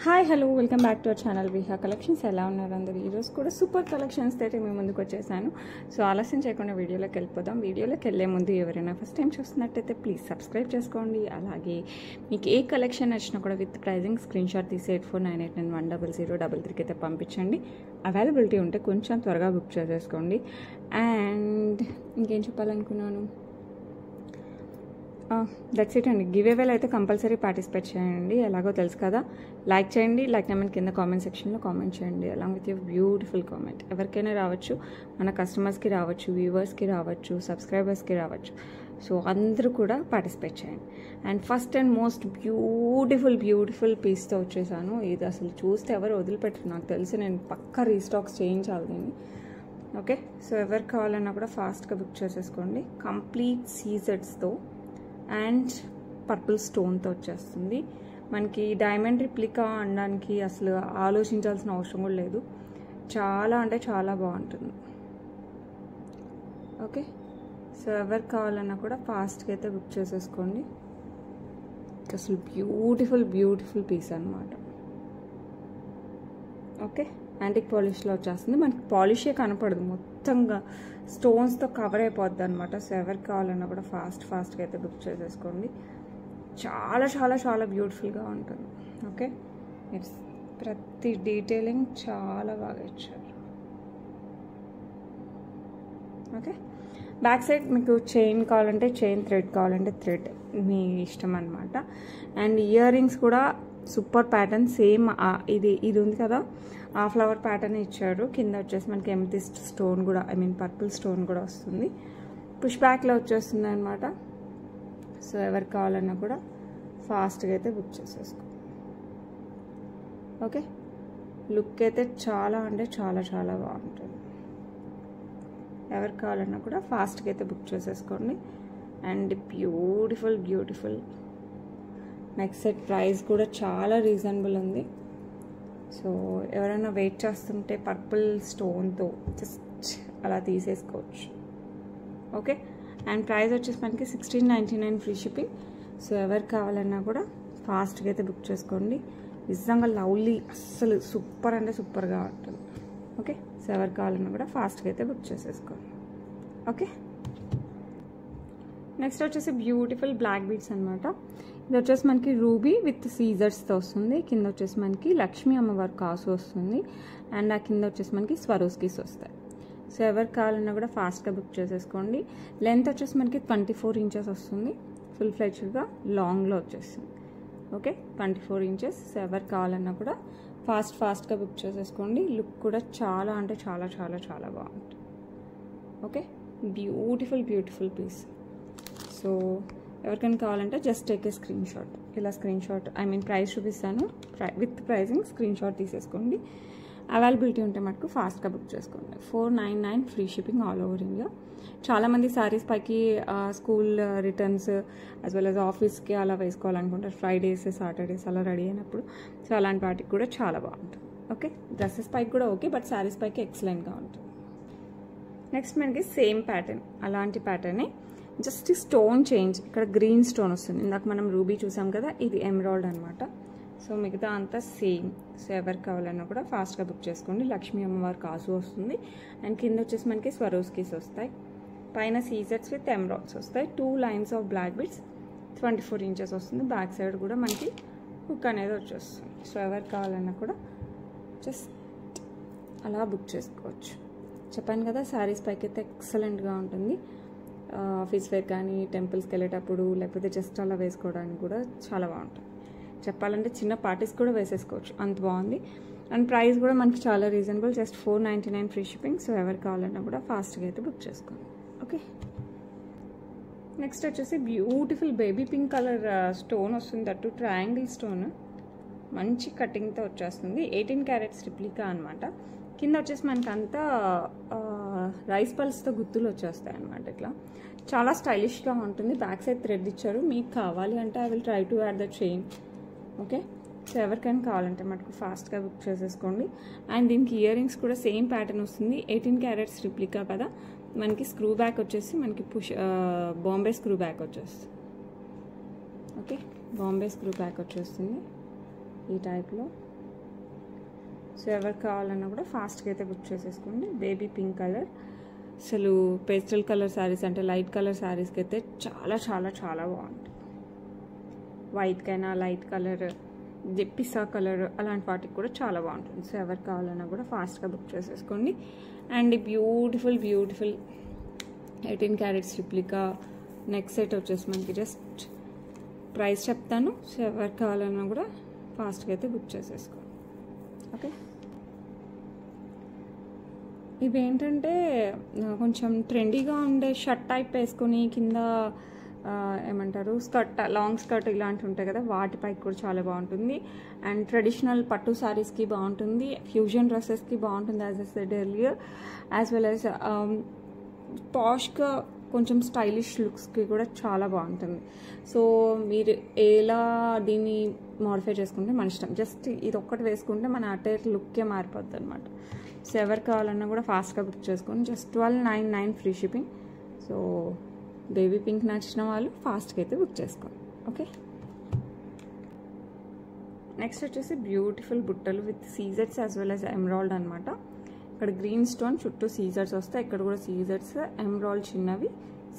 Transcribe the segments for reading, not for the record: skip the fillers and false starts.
Hi hello welcome back to our channel Viha collections. ఎలా ఉన్నారు అందరు? ఈరోజు కూడా సూపర్ కలెక్షన్స్ అయితే మేము ముందుకు వచ్చేసాను. సో ఆలస్యం చేయకుండా వీడియోలోకి వెళ్ళిపోదాం. వీడియోలోకి వెళ్ళే ముందు ఎవరైనా ఫస్ట్ టైం చూస్తున్నట్టయితే ప్లీజ్ సబ్స్క్రైబ్ చేసుకోండి. అలాగే మీకు ఏ కలెక్షన్ నచ్చినా కూడా విత్ ప్రైజింగ్ స్క్రీన్ షాట్ తీసి 8498910033 అయితే పంపించండి. అవైలబిలిటీ ఉంటే కొంచెం త్వరగా బుక్ చేసేసుకోండి. అండ్ ఇంకేం చెప్పాలనుకున్నాను, దట్స్ ఇట్ అండి. గివ్ అవేలు అయితే కంపల్సరీ పార్టిసిపేట్ చేయండి. ఎలాగో తెలుసు కదా, లైక్ చేయండి. లైక్ నెంబర్ కింద కామెంట్ సెక్షన్లో కామెంట్ చేయండి along with your beautiful comment. ఎవరికైనా రావచ్చు, మన కస్టమర్స్కి రావచ్చు, వ్యూవర్స్కి రావచ్చు, సబ్స్క్రైబర్స్కి రావచ్చు. సో అందరూ కూడా పార్టిసిపేట్ చేయండి. And first and most beautiful పీస్తో వచ్చేసాను. ఇది అసలు చూస్తే ఎవరు వదిలిపెట్టరు, నాకు తెలిసి నేను పక్కా రీస్టాక్స్ చేయించాలి దీన్ని. ఓకే, సో ఎవరికి కావాలన్నా కూడా ఫాస్ట్గా బుక్ చేసేసుకోండి. కంప్లీట్ సీజెడ్స్తో అండ్ పర్పుల్ స్టోన్తో వచ్చేస్తుంది. మనకి డైమండ్ రిప్లికా అనడానికి అసలు ఆలోచించాల్సిన అవసరం కూడా లేదు. చాలా అంటే చాలా బాగుంటుంది. ఓకే, సో ఎవరికి కావాలన్నా కూడా ఫాస్ట్గా అయితే బుక్ చేసేసుకోండి. అసలు బ్యూటిఫుల్ పీస్ అనమాట. ఓకే, యాంటిక్ పాలిష్లో వచ్చేస్తుంది. మనకి పాలిషే కనపడదు, మొత్తంగా స్టోన్స్తో కవర్ అయిపోద్ది అనమాట. సో ఎవరికి కావాలన్నా కూడా ఫాస్ట్గా అయితే బుక్ చేసేసుకోండి. చాలా బ్యూటిఫుల్గా ఉంటుంది. ఓకే, ప్రతి డీటెయిలింగ్ చాలా బాగా ఇచ్చారు. ఓకే, బ్యాక్ సైడ్ మీకు చైన్ కావాలంటే చైన్, థ్రెడ్ కావాలంటే థ్రెడ్, మీ ఇష్టం అనమాట. అండ్ ఇయర్ రింగ్స్ కూడా సూపర్ ప్యాటర్న్, సేమ్ ఇది ఉంది కదా, ఆ ఫ్లవర్ ప్యాటర్న్ ఇచ్చారు. కింద వచ్చేసి మనకి ఎమెథిస్ట్ స్టోన్ కూడా, పర్పుల్ స్టోన్ కూడా వస్తుంది. పుష్ బ్యాక్లో వచ్చేస్తుంది అనమాట. సో ఎవరికి కావాలన్నా కూడా ఫాస్ట్గా అయితే బుక్ చేసేసుకో. ఓకే, లుక్ అయితే చాలా అంటే చాలా బాగుంటుంది. ఎవరికి కావాలన్నా కూడా ఫాస్ట్గా అయితే బుక్ చేసేసుకోండి. And beautiful next set price కూడా చాలా రీజనబుల్ ఉంది. సో ఎవరైనా వెయిట్ చేస్తుంటే పర్పుల్ స్టోన్తో జస్ట్ అలా తీసేసుకోవచ్చు. ఓకే, అండ్ ప్రైస్ వచ్చేసి మనకి 1699 ఫ్రీ షిప్పింగ్. సో ఎవరికి కావాలన్నా కూడా ఫాస్ట్గా అయితే బుక్ చేసుకోండి. నిజంగా లవ్లీ, అస్సలు సూపర్ అంటే సూపర్గా ఉంటుంది. ఓకే, సో ఎవరికి కావాలన్నా కూడా ఫాస్ట్గా అయితే బుక్ చేసేసుకోండి. ఓకే, నెక్స్ట్ వచ్చేసి బ్యూటిఫుల్ బ్లాక్ బీడ్స్ అనమాట. ఇది వచ్చేసి మనకి రూబీ విత్ సీజర్స్తో వస్తుంది. కింద వచ్చేసి మనకి లక్ష్మీ అమ్మవారి కాసు వస్తుంది. అండ్ ఆ కింద వచ్చేసి మనకి స్వరోస్కీస్ వస్తాయి. సో ఎవరికి కావాలన్నా కూడా ఫాస్ట్గా బుక్ చేసేసుకోండి. లెంత్ వచ్చేసి మనకి 24 ఇంచెస్ వస్తుంది. ఫుల్ ఫ్లెడ్జ్డ్గా లాంగ్లో వచ్చేస్తుంది. Okay, 24 inches. సో ఎవరికి కావాలన్నా కూడా ఫాస్ట్గా బుక్ చేసేసుకోండి. లుక్ కూడా చాలా అంటే చాలా బాగుంటుంది. Okay, beautiful piece. సో ఎవరికైనా కావాలంటే just take a screen shot. ఇలా స్క్రీన్ షాట్, ప్రైస్ చూపిస్తాను, విత్ ప్రైజింగ్ స్క్రీన్ షాట్ తీసేసుకోండి. అవైలబిలిటీ ఉంటే మటుకు ఫాస్ట్గా బుక్ చేసుకోండి. 499 free shipping all over India. చాలామంది శారీస్ పైకి school returns as well as ఆఫీస్కి అలా వేసుకోవాలనుకుంటారు. ఫ్రైడేస్, సాటర్డేస్ అలా రెడీ అయినప్పుడు. సో అలాంటి వాటికి కూడా చాలా బాగుంటుంది. ఓకే, డ్రెస్సెస్ పైకి కూడా ఓకే, బట్ శారీస్ పైకి ఎక్సలెంట్గా ఉంటుంది. నెక్స్ట్ మనకి సేమ్ ప్యాటర్న్, అలాంటి ప్యాటర్నే, జస్ట్ స్టోన్ చేంజ్. ఇక్కడ గ్రీన్ స్టోన్ వస్తుంది. ఇందాక మనం రూబీ చూసాం కదా, ఇది ఎమరాల్డ్ అనమాట. సో మిగతా అంతా సేమ్. సో ఎవరికి కావాలన్నా కూడా ఫాస్ట్గా బుక్ చేసుకోండి. లక్ష్మీ అమ్మవారి కాసు వస్తుంది. అండ్ కింద వచ్చేసి మనకి స్వరోస్కీస్ వస్తాయి. పైన సీజెట్స్ విత్ ఎమరాల్డ్స్ వస్తాయి. 2 lines of black beads, 24 inches వస్తుంది. బ్యాక్ సైడ్ కూడా మనకి హుక్ అనేది వచ్చేస్తుంది. సో ఎవరికి కావాలన్నా కూడా జస్ట్ అలా బుక్ చేసుకోవచ్చు. చెప్పాను కదా, శారీస్ పైకి అయితే ఎక్సలెంట్గా ఉంటుంది. ఆఫీస్ వేర్ కానీ, టెంపుల్స్కి వెళ్ళేటప్పుడు, లేకపోతే జస్ట్ అలా వేసుకోవడానికి కూడా చాలా బాగుంటుంది. చెప్పాలంటే చిన్న పార్టీస్ కూడా వేసేసుకోవచ్చు, అంత బాగుంది. అండ్ ప్రైస్ కూడా మనకి చాలా reasonable, just 499 free shipping. So ఎవరికి కావాలన్నా కూడా ఫాస్ట్గా అయితే బుక్ చేసుకోండి. ఓకే, నెక్స్ట్ వచ్చేసి beautiful baby pink colour stone వస్తుంది. దట్టు ట్రయాంగిల్ స్టోన్, మంచి కటింగ్తో వచ్చేస్తుంది. 18 క్యారెట్స్ రిప్లికా అనమాట. కింద వచ్చేసి మనకి అంతా రైస్ పల్స్తో గుత్తులు వచ్చేస్తాయి అనమాట. ఇట్లా చాలా స్టైలిష్గా ఉంటుంది. బ్యాక్ సైడ్ థ్రెడ్ ఇచ్చారు. మీకు కావాలి అంటే I will try to add the chain. Okay, so ఎవరికైనా కావాలంటే మటుకు ఫాస్ట్గా బుక్ చేసేసుకోండి. అండ్ దీనికి ఇయర్ రింగ్స్ కూడా సేమ్ ప్యాటర్న్ వస్తుంది. 18 క్యారెట్స్ రిప్లికా కదా, మనకి స్క్రూ బ్యాక్ వచ్చేసి మనకి బాంబే స్క్రూ బ్యాక్ వచ్చేస్తుంది. ఓకే, బాంబే స్క్రూ బ్యాక్ వచ్చేస్తుంది ఈ టైప్లో. సో ఎవరికి కావాలన్నా కూడా ఫాస్ట్గా అయితే బుక్ చేసేసుకోండి. బేబీ పింక్ కలర్, అసలు పేస్టల్ కలర్ శారీస్ అంటే లైట్ కలర్ శారీస్కి అయితే చాలా చాలా చాలా బాగుంటుంది. వైట్కైనా లైట్ కలర్, పిస్తా కలర్ అలాంటి వాటికి కూడా చాలా బాగుంటుంది. సో ఎవరికి కావాలన్నా కూడా ఫాస్ట్గా బుక్ చేసేసుకోండి. And beautiful 18 carats replica neck set వచ్చేసి మనకి జస్ట్ ప్రైస్ చెప్తాను. సో ఎవరికి కావాలన్నా కూడా ఫాస్ట్గా అయితే బుక్ చేసేసుకోండి. ఓకే, ఇవేంటంటే కొంచెం ట్రెండీగా ఉండే షర్ట్ టైప్ వేసుకొని కింద ఏమంటారు స్కర్ట్, లాంగ్ స్కర్ట్ ఇలాంటివి ఉంటాయి కదా, వాటిపైకి కూడా చాలా బాగుంటుంది. అండ్ ట్రెడిషనల్ పట్టు శారీస్కి బాగుంటుంది, ఫ్యూజన్ డ్రెస్సెస్కి బాగుంటుంది, as I said earlier, as well as పాష్గా కొంచెం స్టైలిష్ లుక్స్కి కూడా చాలా బాగుంటుంది. సో మీరు ఎలా దీన్ని మోడిఫై చేసుకుంటే మన ఇష్టం. జస్ట్ ఇది ఒక్కటి వేసుకుంటే మన అటైర్ లుక్కే మారిపోద్ది అనమాట. సో ఎవరికి కావాలన్నా కూడా ఫాస్ట్గా బుక్ చేసుకోండి. Just 1299 free shipping. So baby pink నచ్చిన వాళ్ళు ఫాస్ట్గా అయితే బుక్ చేసుకోండి. ఓకే, నెక్స్ట్ వచ్చేసి బ్యూటిఫుల్ బుట్టలు with scissors as well as emerald అనమాట. ఇక్కడ గ్రీన్ స్టోన్ చుట్టూ సీజర్స్ వస్తాయి, ఇక్కడ కూడా సీజర్స్, ఎమరాల్డ్ చిన్నవి,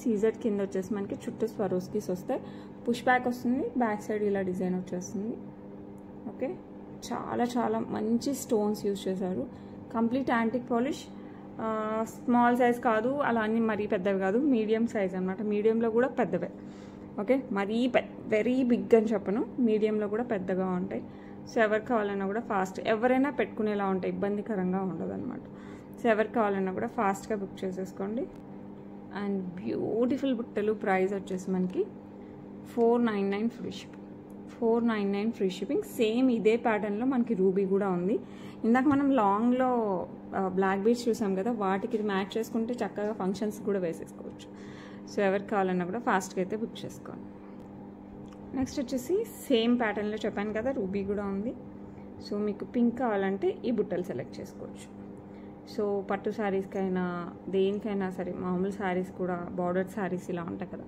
సీజర్ కింద వచ్చేసి మనకి చుట్టూ స్వరోస్కీస్ వస్తాయి. పుష్ బ్యాక్ వస్తుంది, బ్యాక్ సైడ్ ఇలా డిజైన్ వచ్చేస్తుంది. ఓకే, చాలా చాలా మంచి స్టోన్స్ యూజ్ చేశారు. Complete antique polish, small size కాదు, అలా అన్ని మరీ పెద్దవి కాదు, మీడియం సైజ్ అనమాట. మీడియంలో కూడా పెద్దవే. ఓకే, మరీ వెరీ బిగ్ అని చెప్పను, మీడియంలో కూడా పెద్దగా ఉంటాయి. సో ఎవరికి కావాలన్నా కూడా ఫాస్ట్, ఎవరైనా పెట్టుకునేలా ఉంటాయి, ఇబ్బందికరంగా ఉండదు అనమాట. సో ఎవరికి కావాలన్నా కూడా ఫాస్ట్గా బుక్ చేసేసుకోండి. అండ్ బ్యూటిఫుల్ బుట్టలు, ప్రైస్ వచ్చేసి మనకి 499 free shipping. 499 free shipping. Same ఇదే ప్యాటర్న్లో మనకి రూబీ కూడా ఉంది. ఇందాక మనం లాంగ్లో బ్లాక్ బీడ్స్ చూసాం కదా, వాటికి ఇది మ్యాచ్ చేసుకుంటే చక్కగా ఫంక్షన్స్ కూడా వేసేసుకోవచ్చు. సో ఎవరికి కావాలన్నా కూడా ఫాస్ట్గా అయితే బుక్ చేసుకోండి. నెక్స్ట్ వచ్చేసి సేమ్ ప్యాటర్న్లో చెప్పాను కదా, రూబీ కూడా ఉంది. సో మీకు పింక్ కావాలంటే ఈ బుట్టలు సెలెక్ట్ చేసుకోవచ్చు. సో పట్టు శారీస్కైనా దేనికైనా సరే, మామూలు శారీస్ కూడా బార్డర్డ్ శారీస్ ఇలా ఉంటాయి కదా,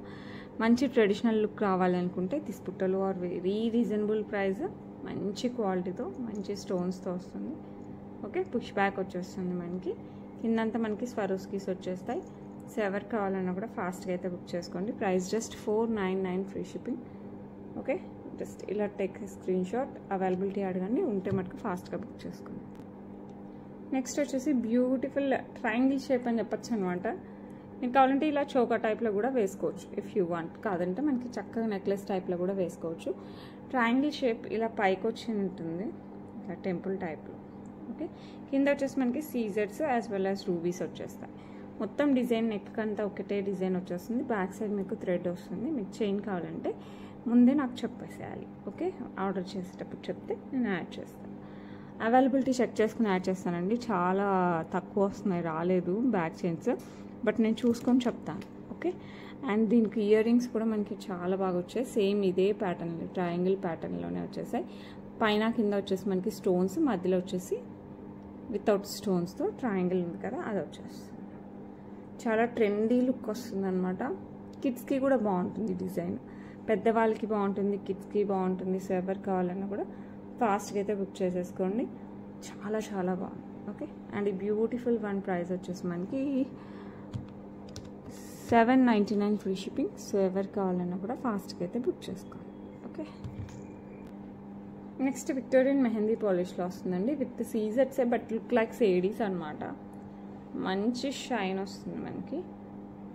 మంచి ట్రెడిషనల్ లుక్ రావాలనుకుంటే దిస్ బుట్టలు ఆర్ వెరీ రీజనబుల్ ప్రైస్, మంచి క్వాలిటీతో మంచి స్టోన్స్తో వస్తుంది. ఓకే, పుష్ బ్యాక్ వచ్చేస్తుంది మనకి, కిందంతా మనకి స్వరోస్కీస్ వచ్చేస్తాయి. సో ఎవరికి కావాలన్నా కూడా ఫాస్ట్గా అయితే బుక్ చేసుకోండి. Price just 499 free shipping. Okay, just ఇలా టేక్ స్క్రీన్ షాట్, అవైలబిలిటీ అడగండి, ఉంటే మటుకు ఫాస్ట్గా బుక్ చేసుకోండి. నెక్స్ట్ వచ్చేసి బ్యూటిఫుల్ ట్రయాంగిల్ షేప్ అని చెప్పచ్చు అనమాట. మీకు కావాలంటే ఇలా చోకా టైప్లో కూడా వేసుకోవచ్చు ఇఫ్ యూ వాంట్, కాదంటే మనకి చక్కగా నెక్లెస్ టైప్లో కూడా వేసుకోవచ్చు. ట్రయాంగిల్ షేప్ ఇలా పైకి వచ్చి ఉంటుంది, ఇలా టెంపుల్ టైప్లో. ఓకే, కింద వచ్చేసి మనకి scissors as well as rubies వచ్చేస్తాయి. మొత్తం డిజైన్ నెక్ అంతా ఒకటే డిజైన్ వచ్చేస్తుంది. బ్యాక్ సైడ్ మీకు థ్రెడ్ వస్తుంది. మీకు చైన్ కావాలంటే ముందే నాకు చెప్పేసేయాలి. ఓకే, ఆర్డర్ చేసేటప్పుడు చెప్తే నేను యాడ్ చేస్తాను. అవైలబిలిటీ చెక్ చేసుకుని యాడ్ చేస్తానండి. చాలా తక్కువ వస్తున్నాయి, రాలేదు బ్యాక్ చైన్స్, బట్ నేను చూసుకొని చెప్తాను. ఓకే, అండ్ దీనికి ఇయర్ రింగ్స్ కూడా మనకి చాలా బాగా వచ్చాయి. సేమ్ ఇదే ప్యాటర్న్లో, ట్రయాంగిల్ ప్యాటర్న్లోనే వచ్చేసాయి. పైన కింద వచ్చేసి మనకి స్టోన్స్, మధ్యలో వచ్చేసి వితౌట్ స్టోన్స్తో ట్రయాంగిల్ ఉంది కదా, అది వచ్చేస్తుంది. చాలా ట్రెండీ లుక్ వస్తుంది అనమాట. కిడ్స్కి కూడా బాగుంటుంది డిజైన్, పెద్దవాళ్ళకి బాగుంటుంది, కిడ్స్కి బాగుంటుంది. సో ఎవరికి కావాలన్నా కూడా ఫాస్ట్గా అయితే బుక్ చేసేసుకోండి. చాలా చాలా బాగుంది. ఓకే, అండ్ ఈ బ్యూటిఫుల్ వన్ ప్రైస్ వచ్చేసి మనకి 799 ఫ్రీ షిప్పింగ్. సో ఎవరికి కావాలన్నా కూడా ఫాస్ట్గా అయితే బుక్ చేసుకోండి. ఓకే, నెక్స్ట్ విక్టోరియన్ మెహందీ పాలిష్లో వస్తుందండి, విత్ సీజర్సే బట్ లుక్ లైక్ సేడీస్ అనమాట. మంచి షైన్ వస్తుంది మనకి.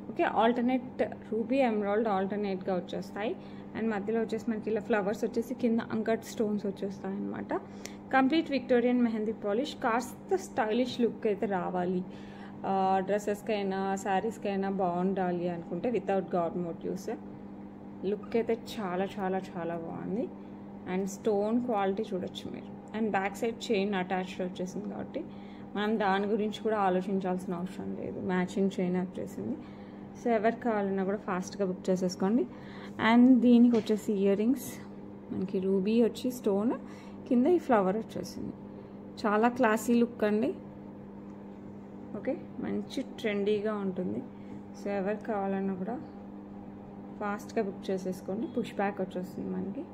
ఓకే, ఆల్టర్నేట్ రూబీ ఎమరాల్డ్ ఆల్టర్నేట్గా వచ్చేస్తాయి. అండ్ మధ్యలో వచ్చేసి మనకి ఇలా ఫ్లవర్స్ వచ్చేసి కింద అంకట్ స్టోన్స్ వచ్చేస్తాయి అనమాట. Complete Victorian mehndi polish. కాస్త స్టైలిష్ లుక్ అయితే రావాలి, డ్రెస్సెస్కైనా శారీస్కైనా బాగుండాలి అనుకుంటే వితౌట్ గాడ్ మోటివ్స్ లుక్ అయితే చాలా చాలా చాలా బాగుంది. అండ్ స్టోన్ క్వాలిటీ చూడొచ్చు మీరు. And back side chain attached వచ్చేసింది కాబట్టి మనం దాని గురించి కూడా ఆలోచించాల్సిన అవసరం లేదు, మ్యాచింగ్ చైన్ వచ్చేసింది. సో ఎవరికి కావాలన్నా కూడా ఫాస్ట్గా బుక్ చేసేసుకోండి. అండ్ దీనికి వచ్చేసి ఇయర్ రింగ్స్ మనకి రూబీ వచ్చి స్టోన్, కింద ఈ ఫ్లవర్ వచ్చేసింది. చాలా క్లాసీ లుక్ అండి. ఓకే, మంచి ట్రెండీగా ఉంటుంది. సో ఎవరికి కావాలన్నా కూడా ఫాస్ట్గా బుక్ చేసేసుకోండి. పుష్ బ్యాక్ వచ్చేస్తుంది మనకి.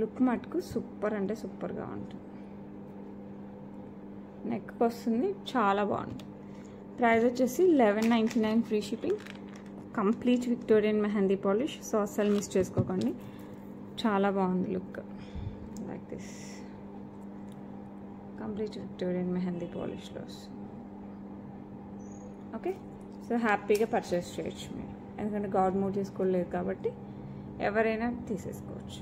లుక్ మటుకు సూపర్ అంటే సూపర్గా ఉంటుంది. నెక్కి వస్తుంది, చాలా బాగుంటుంది. ప్రైస్ వచ్చేసి 1199 free shipping. Complete Victorian mehndi polish. So అస్సలు మిస్ చేసుకోకండి, చాలా బాగుంది look. Like this complete Victorian mehndi పాలిష్లో వస్తుంది. ఓకే, సో హ్యాపీగా పర్చేస్ చేయొచ్చు మీరు, ఎందుకంటే గాడ్ మోడ్ చేసుకోలేదు కాబట్టి ఎవరైనా తీసేసుకోవచ్చు.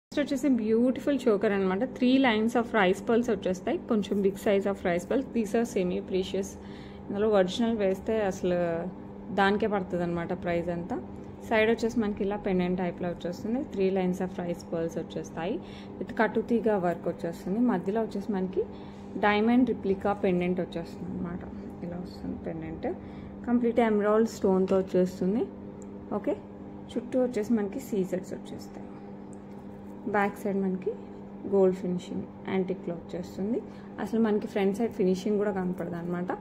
నెక్స్ట్ వచ్చేసి బ్యూటిఫుల్ చోకర్ అనమాట. 3 లైన్స్ ఆఫ్ రైస్ పర్ల్స్ వచ్చేస్తాయి, కొంచెం big size of rice pearls. These are semi precious. ఇందులో ఒరిజినల్ వేస్తే అసలు దానికే పడుతుంది అనమాట ప్రైస్ అంతా. సైడ్ వచ్చేసి మనకి ఇలా పెండెంట్ టైప్లో వచ్చేస్తుంది. 3 లైన్స్ ఆఫ్ రైస్ పర్ల్స్ వచ్చేస్తాయి విత్ కట్టుతీగా వర్క్ వచ్చేస్తుంది. మధ్యలో వచ్చేసి మనకి డైమండ్ రిప్లికా పెండెంట్ వచ్చేస్తుంది అనమాట. ఇలా వస్తుంది పెండెంట్, కంప్లీట్ ఎమరాల్డ్ స్టోన్తో వచ్చేస్తుంది. ఓకే, చుట్టూ వచ్చేసి మనకి సీజర్స్ వచ్చేస్తాయి. బ్యాక్ సైడ్ మనకి గోల్డ్ ఫినిషింగ్ యాంటిక్లో వచ్చేస్తుంది. అసలు మనకి ఫ్రంట్ సైడ్ ఫినిషింగ్ కూడా కనపడదు అనమాట.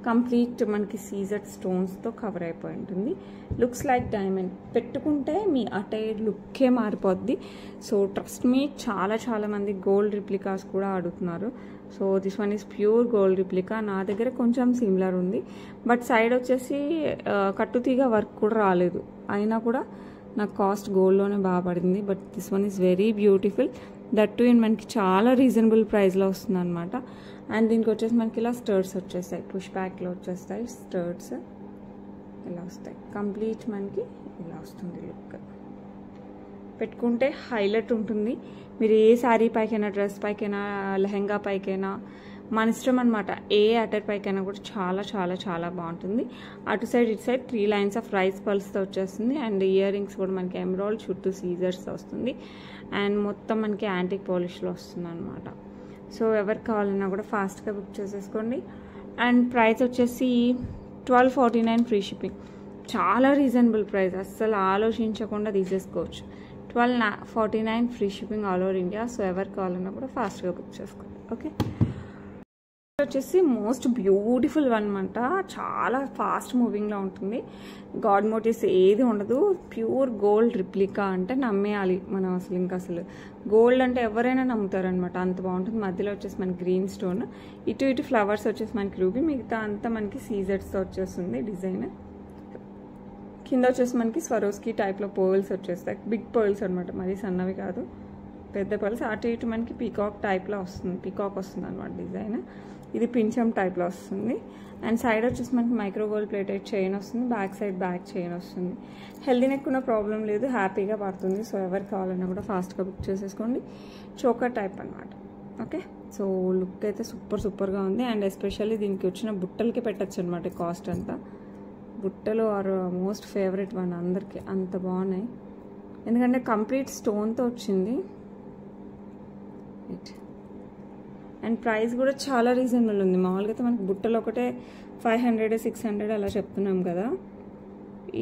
కంప్లీట్ మనకి సీజర్డ్ స్టోన్స్తో కవర్ అయిపోయి ఉంటుంది. Looks like diamond. పెట్టుకుంటే మీ అటైర్ లుక్కే మారిపోద్ది. సో ట్రస్ట్ మీ, చాలా మంది గోల్డ్ రిప్లికాస్ కూడా అడుగుతున్నారు. So this one is pure gold replica. నా దగ్గర కొంచెం సిమిలర్ ఉంది, బట్ సైడ్ వచ్చేసి కట్టుతీగా వర్క్ కూడా రాలేదు. అయినా కూడా నాకు కాస్ట్ గోల్డ్లోనే బాగా పడింది. But this one is very beautiful. That to మనకి చాలా రీజనబుల్ ప్రైస్లో వస్తుంది అనమాట. అండ్ దీనికి వచ్చేసి మనకి ఇలా స్టర్ట్స్ వచ్చేస్తాయి, పుష్ బ్యాక్లో వచ్చేస్తాయి స్టర్ట్స్. ఇలా వస్తాయి, కంప్లీట్ మనకి ఇలా వస్తుంది లుక్. పెట్టుకుంటే హైలైట్ ఉంటుంది. మీరు ఏ శారీ పైకైనా, డ్రెస్ పైకైనా, లెహెంగా పైకైనా, మన ఇష్టం అనమాట. ఏ అటైర్ పైకైనా కూడా చాలా బాగుంటుంది. అటు సైడ్ ఇటు సైడ్ 3 లైన్స్ ఆఫ్ రైస్ పర్ల్స్తో వచ్చేస్తుంది. అండ్ ఇయర్ రింగ్స్ కూడా మనకి ఎమరాల్డ్, చుట్టూ సీజర్స్ వస్తుంది. అండ్ మొత్తం మనకి యాంటిక్ పాలిష్లో వస్తుంది అనమాట. సో ఎవరికి కావాలన్నా కూడా ఫాస్ట్గా బుక్ చేసేసుకోండి. అండ్ ప్రైస్ వచ్చేసి 1249 ఫ్రీ షిప్పింగ్. చాలా రీజనబుల్ ప్రైస్, అస్సలు ఆలోచించకుండా తీసేసుకోవచ్చు. 1249 free shipping all over India. So ఎవరికి కావాలన్నా కూడా ఫాస్ట్గా బుక్ చేసుకోండి. ఓకే, వచ్చేసి మోస్ట్ బ్యూటిఫుల్ వన్ అనమాట. చాలా ఫాస్ట్ మూవింగ్లో ఉంటుంది. గాడ్ మోటివ్స్ ఏది ఉండదు. ప్యూర్ గోల్డ్ రిప్లికా అంటే నమ్మేయాలి మనం. అసలు గోల్డ్ అంటే ఎవరైనా నమ్ముతారనమాట, అంత బాగుంటుంది. మధ్యలో వచ్చేసి మనకి గ్రీన్ స్టోన్, ఇటు ఫ్లవర్స్ వచ్చేసి మనకి రూబీ, మిగతా అంతా మనకి సీజర్స్తో వచ్చేస్తుంది డిజైన్. కింద వచ్చేసి మనకి స్వరోస్కి టైప్లో పర్ల్స్ వచ్చేస్తాయి, బిగ్ పర్ల్స్ అనమాట, మరీ సన్నవి కాదు, పెద్ద పర్ల్స్. అటు ఇటు మనకి పీకాక్ టైప్లో వస్తుంది, పీకాక్ వస్తుంది అనమాట డిజైన్. ఇది పించం టైప్లో వస్తుంది. అండ్ సైడ్ వచ్చేసి మనకి మైక్రో గోల్డ్ ప్లేటెడ్ చైన్ వస్తుంది. బ్యాక్ సైడ్ బ్యాక్ చైన్ వస్తుంది. హెల్దీ నెక్ ఉన్న ప్రాబ్లం లేదు, హ్యాపీగా పడుతుంది. సో ఎవరికి కావాలన్నా కూడా ఫాస్ట్గా బుక్ చేసేసుకోండి. చోకర్ టైప్ అనమాట. ఓకే, సో లుక్ అయితే సూపర్గా ఉంది. అండ్ ఎస్పెషల్లీ దీనికి వచ్చిన బుట్టలకి పెట్టచ్చు అనమాట. కాస్ట్ అంతా బుట్టలు ఆర్ మోస్ట్ ఫేవరెట్ వన్ అందరికి, అంత బాగున్నాయి. ఎందుకంటే కంప్లీట్ స్టోన్తో వచ్చింది. అండ్ ప్రైస్ కూడా చాలా రీజనబుల్ ఉంది. మామూలుగా అయితే మనకి బుట్టలు ఒకటే 500, 600 అలా చెప్తున్నాం కదా.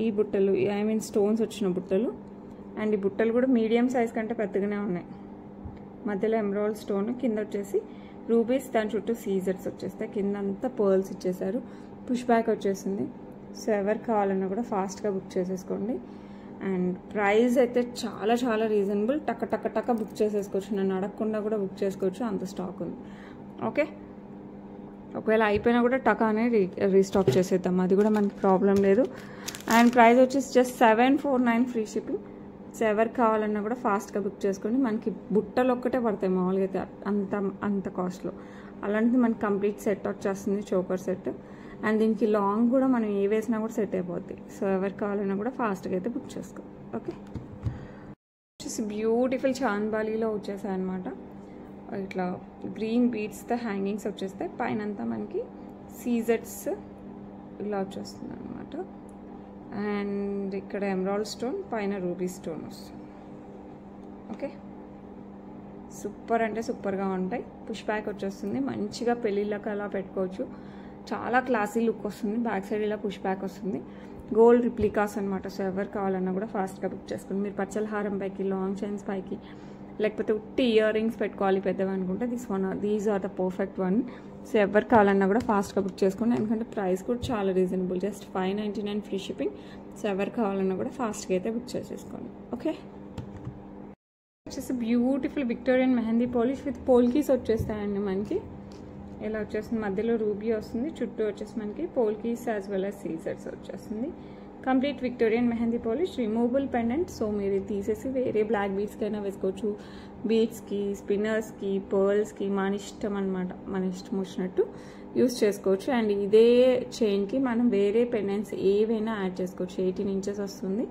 ఈ బుట్టలు, ఐ మీన్ స్టోన్స్ వచ్చిన బుట్టలు. అండ్ ఈ బుట్టలు కూడా మీడియం సైజ్ కంటే పెద్దగానే ఉన్నాయి. మధ్యలో ఎమరాల్డ్ స్టోన్, కింద వచ్చేసి రూబీస్, దాని చుట్టూ సీజర్స్ వచ్చేస్తాయి. కింద అంతా పర్ల్స్ ఇచ్చేసారు, పుష్ బ్యాక్ వచ్చేసింది. సో ఎవరికి కావాలన్నా కూడా ఫాస్ట్గా బుక్ చేసేసుకోండి. అండ్ ప్రైస్ అయితే చాలా రీజనబుల్. టక్క బుక్ చేసేసుకోవచ్చు. నన్ను అడగకుండా కూడా బుక్ చేసుకోవచ్చు, అంత స్టాక్ ఉంది. ఓకే, ఒకవేళ అయిపోయినా కూడా టకానే రీస్టాక్ చేసేద్దాం, అది కూడా మనకి ప్రాబ్లం లేదు. అండ్ ప్రైస్ వచ్చేసి జస్ట్ 749 ఫ్రీ షిప్పింగ్. సో ఎవరికి కావాలన్నా కూడా ఫాస్ట్గా బుక్ చేసుకోండి. మనకి బుట్టలు ఒక్కటే పడతాయి మామూలుగా అయితే అంత కాస్ట్లో. అలాంటిది మనకి కంప్లీట్ సెట్ వచ్చేస్తుంది, చోకర్ సెట్. అండ్ దీనికి లాంగ్ కూడా మనం ఏ వేసినా కూడా సెట్ అయిపోద్ది. సో ఎవరికి కావాలన్నా కూడా ఫాస్ట్గా అయితే బుక్ చేసుకో. ఓకే, వచ్చేసి బ్యూటిఫుల్ చాంద్బాలీలో వచ్చేసాయి అనమాట. ఇట్లా గ్రీన్ బీడ్స్తో హ్యాంగింగ్స్ వచ్చేస్తాయి. పైన అంతా మనకి సీజర్స్ ఇలా వచ్చేస్తుంది అనమాట. అండ్ ఇక్కడ ఎమరాల్డ్ స్టోన్, పైన రూబీ స్టోన్ వస్తుంది. ఓకే, సూపర్ అంటే సూపర్గా ఉంటాయి. పుష్ బ్యాక్ వచ్చేస్తుంది, మంచిగా పెళ్ళిళ్ళకి అలా పెట్టుకోవచ్చు. చాలా క్లాసీ లుక్ వస్తుంది. బ్యాక్ సైడ్ ఇలా పుష్ బ్యాక్ వస్తుంది. గోల్డ్ రిప్లికాస్ అనమాట. సో ఎవరు కావాలన్నా కూడా ఫాస్ట్గా బుక్ చేసుకోండి. మీరు పచ్చల హారం పైకి, లాంగ్ చైన్స్ పైకి, లేకపోతే ఉట్టి ఇయర్ రింగ్స్ పెట్టుకోవాలి పెద్దవి అనుకుంటే these are the perfect one. So ఎవరు కావాలన్నా కూడా ఫాస్ట్గా బుక్ చేసుకోండి. ఎందుకంటే ప్రైస్ కూడా చాలా reasonable, just 599 free shipping. So ఎవరు కావాలన్నా కూడా ఫాస్ట్గా అయితే బుక్ చేసేసుకోండి. ఓకే, వచ్చేసి beautiful Victorian mehndi polish with polkis వచ్చేస్తాయండి మనకి. ఇలా వచ్చేస్తుంది, మధ్యలో రూబీ వస్తుంది, చుట్టూ వచ్చేసి మనకి పోల్కీస్ యాజ్ వెల్ యాజ్ సీజర్స్ వచ్చేస్తుంది. Complete Victorian mehndi polish, removable pendant. So మీరు తీసేసి వేరే బ్లాక్ బీడ్స్కైనా వేసుకోవచ్చు, బీడ్స్కి, స్పిన్నర్స్కి, పర్ల్స్కి, మన ఇష్టం అనమాట, మన ఇష్టం వచ్చినట్టు యూస్ చేసుకోవచ్చు. అండ్ ఇదే చైన్కి మనం వేరే పెండెంట్స్ ఏవైనా యాడ్ చేసుకోవచ్చు. 18 ఇంచెస్ వస్తుంది.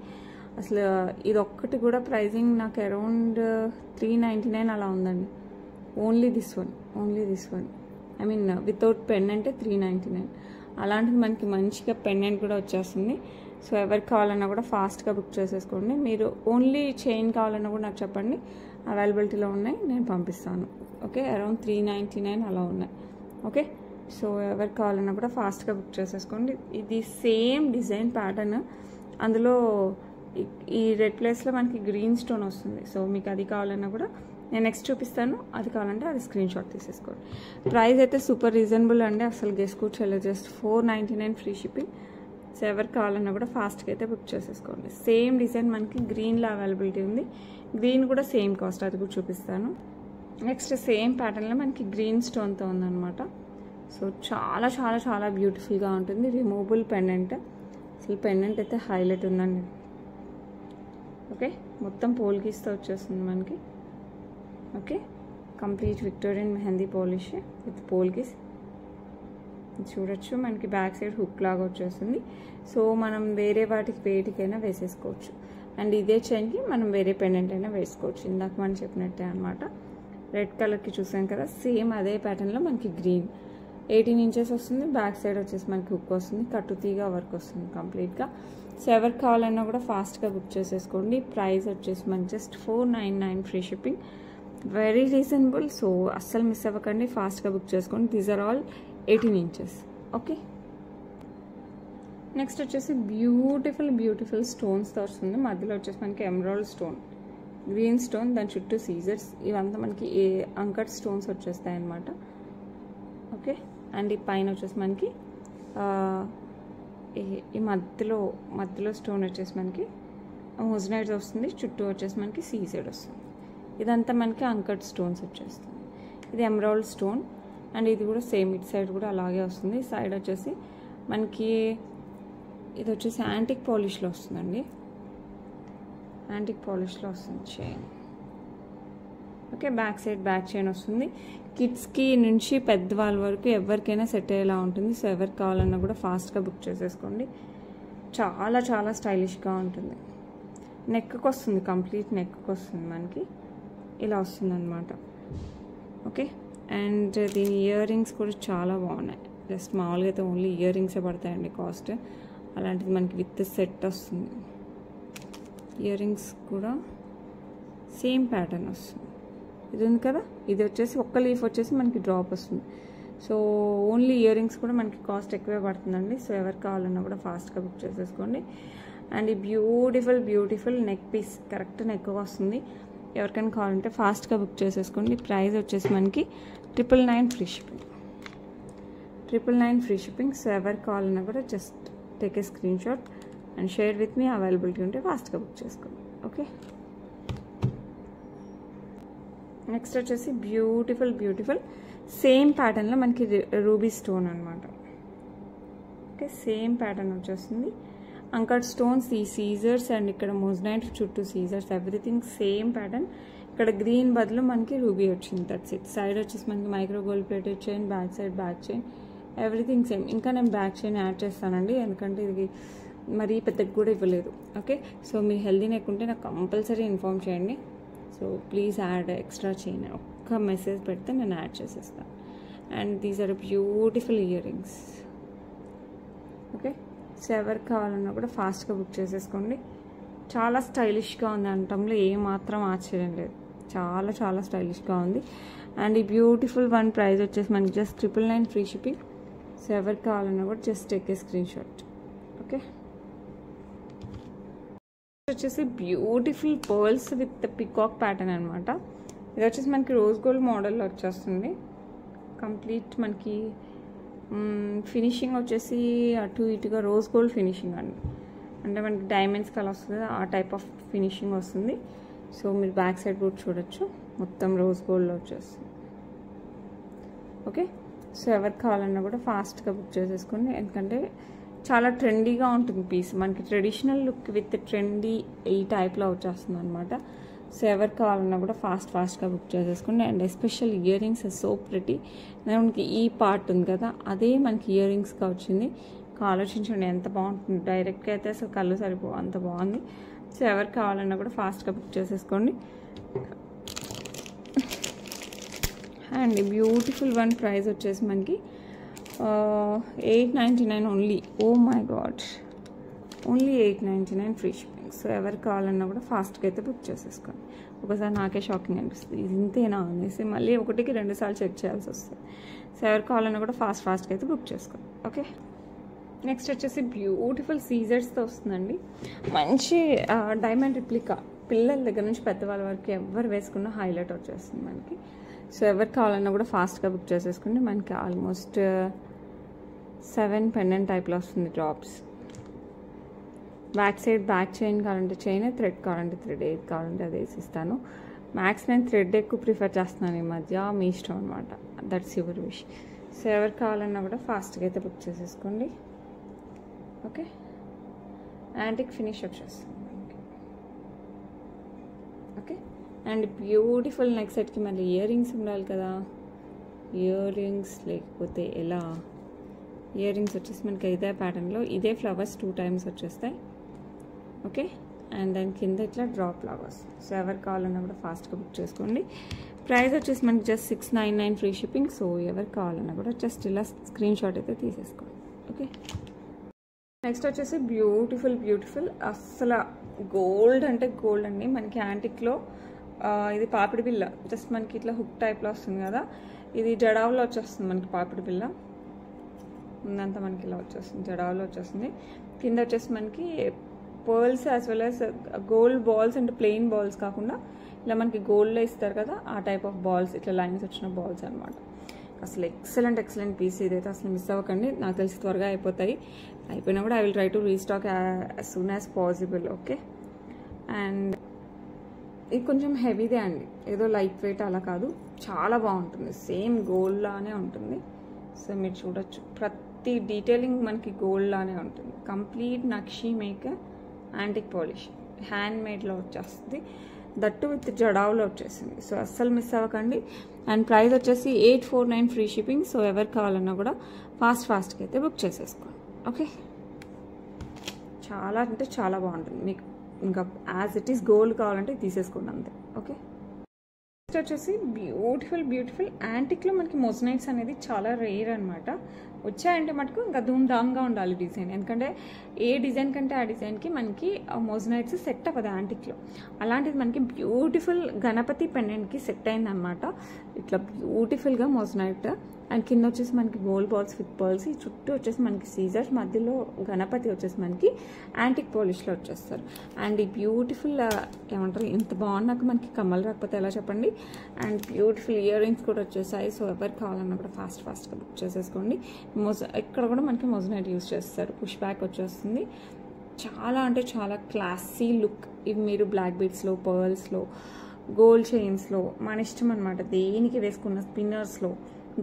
అసలు ఇది ఒక్కటి కూడా ప్రైజింగ్ నాకు అరౌండ్ 399 అలా ఉందండి. Only this one I mean without పెండెంటే 399. అలాంటిది మనకి మంచిగా పెండెంట్ కూడా వచ్చేస్తుంది. సో ఎవరికి కావాలన్నా కూడా ఫాస్ట్గా బుక్ చేసేసుకోండి. మీరు ఓన్లీ చైన్ కావాలన్నా కూడా నాకు చెప్పండి, అవైలబిలిటీలో ఉన్నాయి, నేను పంపిస్తాను. ఓకే, అరౌండ్ 399 అలా ఉన్నాయి. ఓకే, సో ఎవరికి కావాలన్నా కూడా ఫాస్ట్గా బుక్ చేసేసుకోండి. ఇది సేమ్ డిజైన్ ప్యాటర్న్, అందులో ఈ రెడ్ ప్లేస్లో మనకి గ్రీన్ స్టోన్ వస్తుంది. సో మీకు అది కావాలన్నా కూడా నేను నెక్స్ట్ చూపిస్తాను, అది కావాలంటే అది స్క్రీన్ షాట్ తీసేసుకోండి. ప్రైస్ అయితే సూపర్ రీజనబుల్ అండి, అసలు గెస్కూర్చోలేదు, జస్ట్ 499 ఫ్రీ షిప్పింగ్. సో ఎవరికి కావాలన్నా కూడా ఫాస్ట్గా అయితే బుక్ చేసేసుకోండి. సేమ్ డిజైన్ మనకి గ్రీన్లో అవైలబిలిటీ ఉంది, గ్రీన్ కూడా సేమ్ కాస్ట్, అది కూడా చూపిస్తాను. నెక్స్ట్ సేమ్ ప్యాటర్న్లో మనకి గ్రీన్ స్టోన్తో ఉందన్నమాట. సో చాలా చాలా చాలా బ్యూటిఫుల్గా ఉంటుంది. రిమూవబుల్ పెండెంట్, అసలు పెండెంట్ అయితే హైలైట్ ఉందండి. ఓకే, మొత్తం పోల్కీస్తో వచ్చేస్తుంది మనకి. Okay, complete Victorian mehndi polish with polkis చూడొచ్చు. మనకి బ్యాక్ సైడ్ హుక్ లాగా వచ్చేస్తుంది. సో మనం వేరే వేటికైనా వేసేసుకోవచ్చు. అండ్ ఇదే చైన్కి మనం వేరే పెండెంట్ అయినా వేసుకోవచ్చు, ఇందాక మనం చెప్పినట్టే అనమాట. రెడ్ కలర్కి చూసాం కదా, సేమ్ అదే ప్యాటర్న్లో మనకి గ్రీన్ 18 ఇంచెస్ వస్తుంది. బ్యాక్ సైడ్ వచ్చేసి మనకి హుక్ వస్తుంది, కట్టుతీగా వర్క్ వస్తుంది కంప్లీట్గా. సో ఎవరికి కావాలన్నా కూడా ఫాస్ట్గా బుక్ చేసేసుకోండి. ప్రైస్ వచ్చేసి మనకి just 499 free shipping, very reasonable. So అస్సలు మిస్ అవ్వకండి, ఫాస్ట్గా బుక్ చేసుకోండి. These are all 18 inches. Okay, next వచ్చేసి బ్యూటిఫుల్ స్టోన్స్తో వస్తుంది. మధ్యలో వచ్చేసి మనకి ఎమరాల్డ్ స్టోన్, గ్రీన్ స్టోన్, దాని చుట్టూ సీజర్స్, ఇవంతా మనకి అంకట్ స్టోన్స్ వచ్చేస్తాయి అన్నమాట. ఓకే, అండ్ ఈ పైన వచ్చేసి మనకి ఈ మధ్యలో స్టోన్ వచ్చేసి మనకి మోజనైట్ వస్తుంది, చుట్టూ వచ్చేసి మనకి సీజెడ్ వస్తుంది. ఇదంతా మనకి అంకట్ స్టోన్స్ వచ్చేస్తుంది. ఇది ఎమరాల్డ్ స్టోన్, అండ్ ఇది కూడా సేమ్, ఇటు సైడ్ కూడా అలాగే వస్తుంది. సైడ్ వచ్చేసి మనకి ఇది వచ్చేసి యాంటిక్ పాలిష్లో వస్తుందండి, యాంటిక్ పాలిష్లో వస్తుంది chain. Okay, back side back chain వస్తుంది. కిడ్స్కి నుంచి పెద్దవాళ్ళ వరకు ఎవరికైనా సెట్ అయ్యేలా ఉంటుంది. సో ఎవరికి కావాలన్నా కూడా ఫాస్ట్గా బుక్ చేసేసుకోండి. చాలా చాలా స్టైలిష్గా ఉంటుంది. నెక్కి వస్తుంది, కంప్లీట్ నెక్కి వస్తుంది, మనకి ఇలా వస్తుంది అనమాట. ఓకే, అండ్ దీని ఇయర్ రింగ్స్ కూడా చాలా బాగున్నాయి. జస్ట్ మామూలుగా అయితే ఓన్లీ ఇయర్ రింగ్సే పడతాయండి కాస్ట్, అలాంటిది మనకి విత్ సెట్ వస్తుంది. ఇయర్ రింగ్స్ కూడా సేమ్ ప్యాటర్న్ వస్తుంది. ఇది ఉంది కదా, ఇది వచ్చేసి ఒక్క లీఫ్ వచ్చేసి మనకి డ్రాప్ వస్తుంది. సో ఓన్లీ ఇయర్ రింగ్స్ కూడా మనకి కాస్ట్ ఎక్కువే పడుతుందండి. సో ఎవరికి కావాలన్నా కూడా ఫాస్ట్గా బుక్ చేసేసుకోండి. అండ్ ఈ beautiful neck piece, correct neck వస్తుంది. ఎవరికైనా కావాలంటే ఫాస్ట్గా బుక్ చేసేసుకోండి. ప్రైస్ వచ్చేసి మనకి 999 free shipping, 999 free shipping. So ఎవరికి కావాలన్నా కూడా just take a screen shot and share with me, availability ఉంటే ఫాస్ట్గా బుక్ చేసుకోండి. ఓకే, నెక్స్ట్ వచ్చేసి బ్యూటిఫుల్ సేమ్ ప్యాటర్న్లో మనకి రూబీ స్టోన్ అనమాట. ఓకే, సేమ్ ప్యాటర్న్ వచ్చేస్తుంది. అంకట్ స్టోన్స్, ఈ సీజర్స్, అండ్ ఇక్కడ మోజనైట్ చుట్టూ సీజర్స్, ఎవ్రీథింగ్ సేమ్ ప్యాటర్న్. ఇక్కడ గ్రీన్ బదులు మనకి రూబీ వచ్చింది, దట్స్ ఇట్. సైడ్ వచ్చేసి మనకి micro gold plated chain, back side back chain, everything same. ఇంకా నేను బ్యాక్ చైన్ యాడ్ చేస్తానండి, ఎందుకంటే ఇది మరీ పెద్దగా కూడా ఇవ్వలేదు. ఓకే, సో మీరు హెల్దీ నెక్ ఉంటే నాకు కంపల్సరీ ఇన్ఫార్మ్ చేయండి. So please add extra chain, ఒక్క మెసేజ్ పెడితే నేను యాడ్ చేసేస్తాను. And these are beautiful ear rings. Okay, so ఎవరికి కావాలన్నా కూడా ఫాస్ట్గా బుక్ చేసేసుకోండి. చాలా స్టైలిష్గా ఉంది అనటంలో ఏమాత్రం ఆశ్చర్యం లేదు, చాలా చాలా స్టైలిష్గా ఉంది. అండ్ ఈ బ్యూటిఫుల్ వన్ ప్రైస్ వచ్చేసి మనకి జస్ట్ 999 ఫ్రీ షిప్పింగ్. సో ఎవరికి కావాలన్నా కూడా just take a screenshot. Okay, వచ్చేసి beautiful pearls with peacock pattern అనమాట. ఇది వచ్చేసి మనకి రోజ్ గోల్డ్ మోడల్లో వచ్చేస్తుంది. కంప్లీట్ మనకి ఫినిషింగ్ వచ్చేసి అటు ఇటుగా రోజ్ గోల్డ్ ఫినిషింగ్ అండి, అంటే మనకి డైమండ్స్ కలర్ వస్తుంది, ఆ టైప్ ఆఫ్ ఫినిషింగ్ వస్తుంది. సో మీరు బ్యాక్ సైడ్ కూడా చూడొచ్చు, మొత్తం రోజ్ గోల్డ్లో వచ్చేస్తుంది. ఓకే, సో ఎవరికి కావాలన్నా కూడా ఫాస్ట్గా బుక్ చేసేసుకోండి, ఎందుకంటే చాలా ట్రెండీగా ఉంటుంది పీస్. మనకి ట్రెడిషనల్ లుక్ విత్ ట్రెండీ ఈ టైప్లో వచ్చేస్తుంది అనమాట. సో ఎవరికి కావాలన్నా కూడా ఫాస్ట్గా బుక్ చేసేసుకోండి. And special ear rings so pretty. మనకి ఈ పార్ట్ ఉంది కదా, అదే మనకి ఇయర్ రింగ్స్గా వచ్చింది. ఆలోచించండి ఎంత బాగుంటుంది. డైరెక్ట్గా అయితే అసలు కళ్ళు సరిపో, అంత బాగుంది. సో ఎవరికి కావాలన్నా కూడా ఫాస్ట్గా బుక్ చేసేసుకోండి. అండ్ బ్యూటిఫుల్ వన్ ప్రైస్ వచ్చేసి మనకి 899 only. Oh my god, only 899 free shipping. So ఎవరికి కావాలన్నా కూడా ఫాస్ట్గా అయితే బుక్ చేసేసుకోండి. ఒకసారి నాకే షాకింగ్ అనిపిస్తుంది, ఇది ఇంతేనా అనేసి మళ్ళీ 1కి 2 సార్లు చెక్ చేయాల్సి వస్తుంది. సో ఎవరికి కావాలన్నా కూడా ఫాస్ట్గా అయితే బుక్ చేసుకోండి. ఓకే, నెక్స్ట్ వచ్చేసి బ్యూటిఫుల్ సీజర్స్తో వస్తుందండి. మంచి డైమండ్ రిప్లికా, పిల్లల దగ్గర నుంచి పెద్దవాళ్ళ వరకు ఎవరు వేసుకున్న హైలైట్ వచ్చేస్తుంది మనకి. సో ఎవరికి కావాలన్నా కూడా ఫాస్ట్గా బుక్ చేసేసుకోండి. మనకి ఆల్మోస్ట్ 7 పెండెంట్ టైప్లో వస్తుంది drops. Back side back chain కావాలంటే చైన్, థ్రెడ్ కావాలంటే థ్రెడ్, ఏది కావాలంటే అది వేసిస్తాను. మ్యాక్స్ నేను థ్రెడ్ ఎక్కువ ప్రిఫర్ చేస్తున్నాను ఈ మధ్య, మీ ఇష్టం అనమాట, దట్స్ యువర్ విష్. సో ఎవరికి కావాలన్నా కూడా ఫాస్ట్గా అయితే బుక్ చేసేసుకోండి. ఓకే, యాంటిక్ ఫినిష్ వచ్చేస్తుంది మనకి. ఓకే, అండ్ బ్యూటిఫుల్ నెక్ సెట్కి మళ్ళీ ఇయర్ రింగ్స్ ఉండాలి కదా. ఇయర్ రింగ్స్ లేకపోతే ఎలా? ఇయర్ రింగ్స్ వచ్చేసి మనకి ఇదే ప్యాటర్న్లో ఇదే ఫ్లవర్స్ 2 టైమ్స్ వచ్చేస్తాయి. ఓకే, అండ్ దాని కింద ఇట్లా డ్రాప్ లాగా వస్తుంది. సో ఎవరికి కావాలన్నా కూడా ఫాస్ట్గా బుక్ చేసుకోండి. ప్రైస్ వచ్చేసి మనకి జస్ట్ 699 ఫ్రీ షిప్పింగ్. సో ఎవరికి కావాలన్నా కూడా జస్ట్ ఇలా స్క్రీన్ షాట్ అయితే తీసేసుకోండి. ఓకే, నెక్స్ట్ వచ్చేసి బ్యూటిఫుల్ అస్సలు గోల్డ్ అంటే గోల్డ్ అండి. మనకి యాంటిక్లో ఇది పాపిడి బిల్ల, జస్ట్ మనకి ఇట్లా హుక్ టైప్లో వస్తుంది కదా, ఇది జడావులో వచ్చేస్తుంది మనకి పాపిడి బిల్ల. ముందంతా మనకి ఇలా వచ్చేస్తుంది, జడావులో వచ్చేస్తుంది. కింద వచ్చేసి మనకి pearls as well as gold balls అంటే ప్లెయిన్ బాల్స్ కాకుండా ఇలా మనకి గోల్డ్లో ఇస్తారు కదా, ఆ టైప్ ఆఫ్ బాల్స్, ఇట్లా లైన్స్ వచ్చిన బాల్స్ అనమాట. అసలు ఎక్సలెంట్ పీస్ ఇదైతే, అసలు మిస్ అవ్వకండి. నాకు తెలిసి త్వరగా అయిపోతాయి. అయిపోయినా కూడా I will try to restock as soon as possible. Okay, and ఇది కొంచెం హెవీదే అండి, ఏదో లైట్ వెయిట్ అలా కాదు, చాలా బాగుంటుంది. సేమ్ గోల్డ్ లానే ఉంటుంది. సో మీరు చూడొచ్చు, ప్రతి డీటెయిలింగ్ మనకి గోల్డ్ లానే ఉంటుంది. కంప్లీట్ నక్షి మేక్ యాంటిక్ పాలిష్ హ్యాండ్ మేడ్లో వచ్చేస్తుంది, దట్టు విత్ జడావులో వచ్చేసింది. సో అస్సలు మిస్ అవ్వకండి. అండ్ ప్రైస్ వచ్చేసి 849 ఫ్రీ షిప్పింగ్. సో ఎవరికి కావాలన్నా కూడా ఫాస్ట్గా అయితే బుక్ చేసేసుకోండి. ఓకే, చాలా అంటే చాలా బాగుంటుంది. మీకు ఇంకా యాజ్ ఇట్ ఈస్ గోల్డ్ కావాలంటే తీసేసుకోండి అంతే. ఓకే, నెక్స్ట్ వచ్చేసి బ్యూటిఫుల్ యాంటిక్లో మనకి మొజనైట్స్ అనేది చాలా రేర్ అనమాట. వచ్చాయంటే మటుకు ఇంకా ధూమ్ధామ్గా ఉండాలి డిజైన్, ఎందుకంటే ఏ డిజైన్ కంటే ఆ డిజైన్కి మనకి మొజనైట్స్ సెట్ అవ్వదు యాంటిక్లో. అలాంటిది మనకి బ్యూటిఫుల్ గణపతి పెండెంట్కి సెట్ అయిందనమాట. ఇట్లా బ్యూటిఫుల్గా మొజనైట్, అండ్ కింద వచ్చేసి మనకి గోల్డ్ బాల్స్ విత్ పర్ల్స్, ఈ చుట్టూ వచ్చేసి మనకి సీజర్స్, మధ్యలో గణపతి వచ్చేసి మనకి యాంటిక్ పాలిష్లో వచ్చేస్తారు. అండ్ ఈ బ్యూటిఫుల్ ఏమంటారు, ఇంత బాగున్నాక మనకి కమ్మలు రాకపోతే ఎలా చెప్పండి. అండ్ బ్యూటిఫుల్ ఇయర్ రింగ్స్ కూడా వచ్చేసాయి. సో ఎవరికి కావాలన్నా కూడా ఫాస్ట్గా బుక్ చేసేసుకోండి. ఇక్కడ కూడా మనకి మొజనైట్ యూస్ చేస్తారు, పుష్ బ్యాక్ వచ్చేస్తుంది. చాలా అంటే చాలా క్లాసీ లుక్. ఇవి మీరు బ్లాక్ బీడ్స్లో, పర్ల్స్లో, గోల్డ్ చైన్స్లో మన ఇష్టం అనమాట. దేనికి వేసుకున్న స్పిన్నర్స్లో,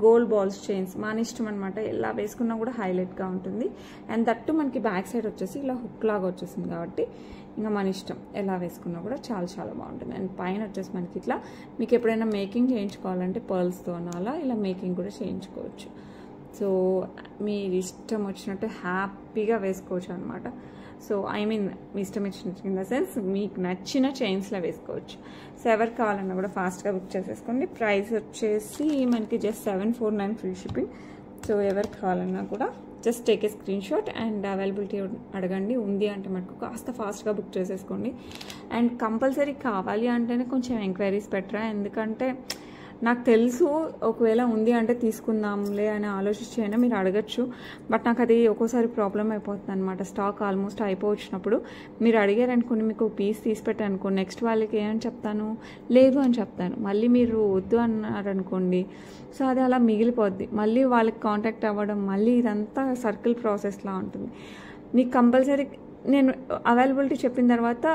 గోల్డ్ బాల్స్ చైన్స్ మన ఇష్టం అనమాట. ఎలా వేసుకున్నా కూడా హైలైట్గా ఉంటుంది. అండ్ దట్టు మనకి బ్యాక్ సైడ్ వచ్చేసి ఇలా హుక్ లాగా వచ్చేసింది కాబట్టి ఇంకా మన ఇష్టం, ఎలా వేసుకున్నా కూడా చాలా బాగుంటుంది. అండ్ పైన వచ్చేసి మనకి ఇట్లా మీకు ఎప్పుడైనా మేకింగ్ చేయించుకోవాలంటే పర్ల్స్తో అలా ఇలా మేకింగ్ కూడా చేయించుకోవచ్చు. సో మీరు ఇష్టం వచ్చినట్టు హ్యాపీగా వేసుకోవచ్చు అనమాట. సో ఐ మీన్ మీ ఇష్టం వచ్చినట్టు ఇన్ ద సెన్స్ మీకు నచ్చిన చైన్స్లో వేసుకోవచ్చు. సో ఎవరికి కావాలన్నా కూడా ఫాస్ట్గా బుక్ చేసేసుకోండి. ప్రైస్ వచ్చేసి మనకి జస్ట్ 749 ఫ్రీ షిప్పింగ్. సో ఎవరికి కావాలన్నా కూడా just take a screen shot and availability అడగండి. ఉంది అంటే మనకు కాస్త ఫాస్ట్గా బుక్ చేసేసుకోండి. అండ్ కంపల్సరీ కావాలి అంటేనే కొంచెం ఎంక్వైరీస్ పెట్టరా, ఎందుకంటే నాకు తెలుసు ఒకవేళ ఉంది అంటే తీసుకుందాంలే అని ఆలోచించైనా మీరు అడగచ్చు. బట్ నాకు అది ఒక్కోసారి ప్రాబ్లం అయిపోతుంది అనమాట. స్టాక్ ఆల్మోస్ట్ అయిపోవచ్చినప్పుడు మీరు అడిగారనుకోండి, మీకు పీస్ తీసి పెట్టారనుకోండి, నెక్స్ట్ వాళ్ళకి ఏమని చెప్తాను, లేదు అని చెప్తాను. మళ్ళీ మీరు వద్దు అన్నారనుకోండి, సో అది అలా మిగిలిపోద్ది. మళ్ళీ వాళ్ళకి కాంటాక్ట్ అవ్వడం, మళ్ళీ ఇదంతా సర్కిల్ ప్రాసెస్లా ఉంటుంది. మీకు కంపల్సరీ నేను అవైలబిలిటీ చెప్పిన తర్వాత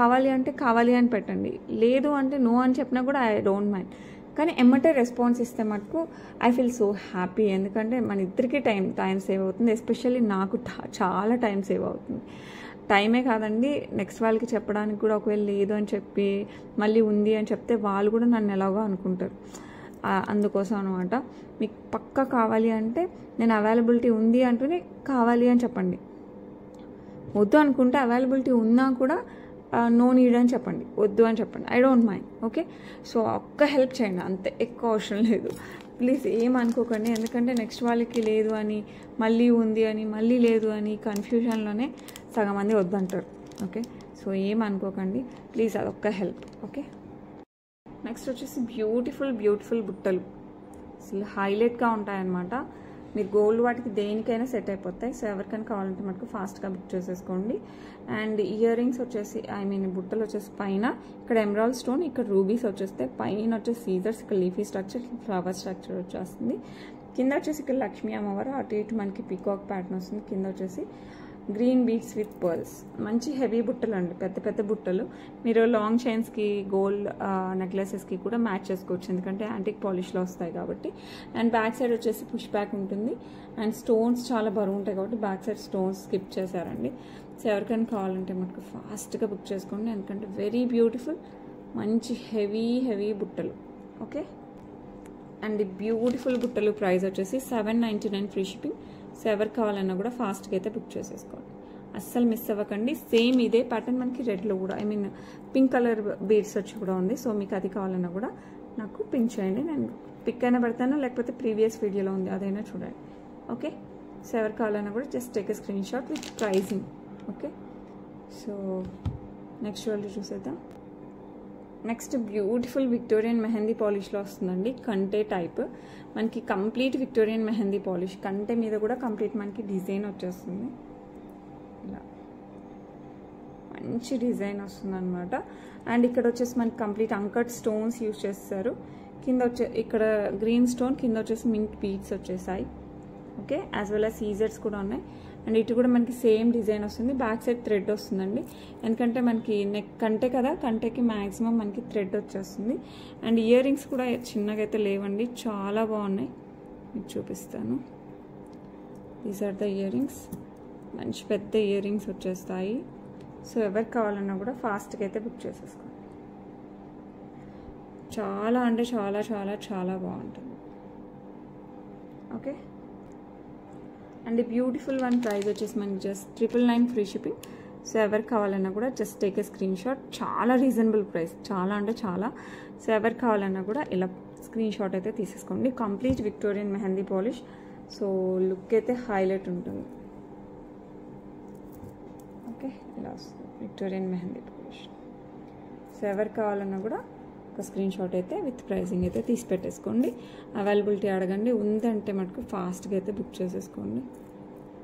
కావాలి అంటే కావాలి అని పెట్టండి, లేదు అంటే నో అని చెప్పినా కూడా ఐ డోంట్ మైండ్. కానీ ఎమ్మటే రెస్పాన్స్ ఇస్తే మటుకు ఐ ఫీల్ సో హ్యాపీ. ఎందుకంటే మన ఇద్దరికి టైం సేవ్ అవుతుంది. ఎస్పెషల్లీ నాకు చాలా టైం సేవ్ అవుతుంది. టైమే కాదండి, నెక్స్ట్ వాళ్ళకి చెప్పడానికి కూడా ఒకవేళ లేదు అని చెప్పి మళ్ళీ ఉంది అని చెప్తే వాళ్ళు కూడా నన్ను ఎలాగో అనుకుంటారు. అందుకోసం అనమాట. మీకు పక్కా కావాలి అంటే నేను అవైలబిలిటీ ఉంది అంటూనే కావాలి అని చెప్పండి. వద్దు అనుకుంటే అవైలబిలిటీ ఉన్నా కూడా నో నీడ్ అని చెప్పండి, వద్దు అని చెప్పండి. I don't mind. Okay, so ఒక్క హెల్ప్ చేయండి అంతే, ఎక్కువ అవసరం లేదు. ప్లీజ్ ఏమనుకోకండి. ఎందుకంటే నెక్స్ట్ వాళ్ళకి లేదు అని మళ్ళీ ఉంది అని మళ్ళీ లేదు అని కన్ఫ్యూజన్లోనే సగం మంది వద్దంటారు. ఓకే, సో ఏమనుకోకండి ప్లీజ్, అదొక్క హెల్ప్. ఓకే, నెక్స్ట్ వచ్చేసి బ్యూటిఫుల్ బుట్టలు. అసలు హైలైట్గా ఉంటాయన్నమాట. మీరు గోల్డ్ వాటికి దేనికైనా సెట్ అయిపోతాయి. సో ఎవరికైనా కావాలంటే మనకు ఫాస్ట్గా బుక్ చేసేసుకోండి. అండ్ ఇయర్ రింగ్స్ వచ్చేసి బుట్టలు వచ్చేసి పైన ఇక్కడ ఎమరాల్డ్ స్టోన్, ఇక్కడ రూబీస్ వచ్చేస్తే, పైన వచ్చేసి సీజర్స్, ఇక్కడ లీఫీ స్ట్రక్చర్, ఫ్లవర్ స్ట్రక్చర్ వచ్చేస్తుంది. కింద వచ్చేసి ఇక్కడ లక్ష్మీ అమ్మవారు, అటు ఇటు మనకి పీకాక్ ప్యాటర్న్ వస్తుంది. కింద వచ్చేసి గ్రీన్ బీడ్స్ విత్ పర్ల్స్. మంచి హెవీ బుట్టలు అండి, పెద్ద బుట్టలు. మీరు లాంగ్ చైన్స్కి, గోల్డ్ నెక్లెసెస్కి కూడా మ్యాచ్ చేసుకోవచ్చు, ఎందుకంటే యాంటిక్ పాలిష్లో వస్తాయి కాబట్టి. అండ్ బ్యాక్ సైడ్ వచ్చేసి పుష్ బ్యాక్ ఉంటుంది. అండ్ స్టోన్స్ చాలా బరువు ఉంటాయి కాబట్టి బ్యాక్ సైడ్ స్టోన్స్ స్కిప్ చేశారండి. సో ఎవరికైనా కావాలంటే మనకు ఫాస్ట్గా బుక్ చేసుకోండి, ఎందుకంటే వెరీ బ్యూటిఫుల్ మంచి హెవీ బుట్టలు. ఓకే, అండ్ ఈ బ్యూటిఫుల్ బుట్టలు ప్రైస్ వచ్చేసి $799 ఫ్రీ షిప్పింగ్. సో ఎవరు కావాలన్నా కూడా ఫాస్ట్గా అయితే బుక్ చేసేసుకోండి, అస్సలు మిస్ అవ్వకండి. సేమ్ ఇదే ప్యాటర్న్ మనకి రెడ్లో కూడా పింక్ కలర్ బీడ్స్ వచ్చి కూడా ఉంది. సో మీకు అది కావాలన్నా కూడా నాకు పింక్ చేయండి, నేను పిక్ అయినా పెడతాను, లేకపోతే ప్రీవియస్ వీడియోలో ఉంది అదైనా చూడండి. ఓకే, సో ఎవరు కావాలన్నా కూడా just take a screen shot with pricing. Okay, so next jewellery చూసేద్దాం. నెక్స్ట్ బ్యూటిఫుల్ విక్టోరియన్ మెహందీ పాలిష్లో వస్తుందండి, కంటే టైప్. మనకి కంప్లీట్ విక్టోరియన్ మెహందీ పాలిష్, కంటే మీద కూడా కంప్లీట్ మనకి డిజైన్ వచ్చేస్తుంది. ఇలా మంచి డిజైన్ వస్తుంది అనమాట. అండ్ ఇక్కడ వచ్చేసి మనకి కంప్లీట్ అంకట్ స్టోన్స్ యూజ్ చేస్తారు. కింద ఇక్కడ గ్రీన్ స్టోన్, కింద వచ్చేసి మింట్ బీడ్స్ వచ్చేసాయి. Okay, as well as scissors కూడా ఉన్నాయి. అండ్ ఇటు కూడా మనకి సేమ్ డిజైన్ వస్తుంది. బ్యాక్ సైడ్ థ్రెడ్ వస్తుందండి, ఎందుకంటే మనకి నెక్ కంటే కదా, కంటేకి మ్యాక్సిమం మనకి థ్రెడ్ వచ్చేస్తుంది. అండ్ ఇయర్ రింగ్స్ కూడా చిన్నగా అయితే లేవండి, చాలా బాగున్నాయి, మీకు చూపిస్తాను. These are the ear rings, మంచి పెద్ద ఇయర్ రింగ్స్ వచ్చేస్తాయి. సో ఎవరికి కావాలన్నా కూడా ఫాస్ట్గా అయితే బుక్ చేసేసుకోండి. చాలా అంటే చాలా బాగుంటుంది. Okay, and beautiful one price వచ్చేసి మనకి జస్ట్ $999 ఫ్రీ షిప్పింగ్. సో ఎవరికి కావాలన్నా కూడా just take a screen shot. చాలా రీజనబుల్ ప్రైస్, చాలా అంటే చాలా. సో ఎవరికి కావాలన్నా కూడా ఇలా స్క్రీన్ షాట్ అయితే తీసేసుకోండి. Complete Victorian mehndi polish. So look అయితే హైలైట్ ఉంటుంది. ఓకే, ఇలా వస్తుంది విక్టోరియన్ మెహందీ పాలిష్. సో ఎవరికి కావాలన్నా కూడా ఒక స్క్రీన్ షాట్ అయితే విత్ ప్రైజింగ్ అయితే తీసి పెట్టేసుకోండి. అవైలబిలిటీ అడగండి, ఉందంటే మటుకు ఫాస్ట్గా అయితే బుక్ చేసేసుకోండి,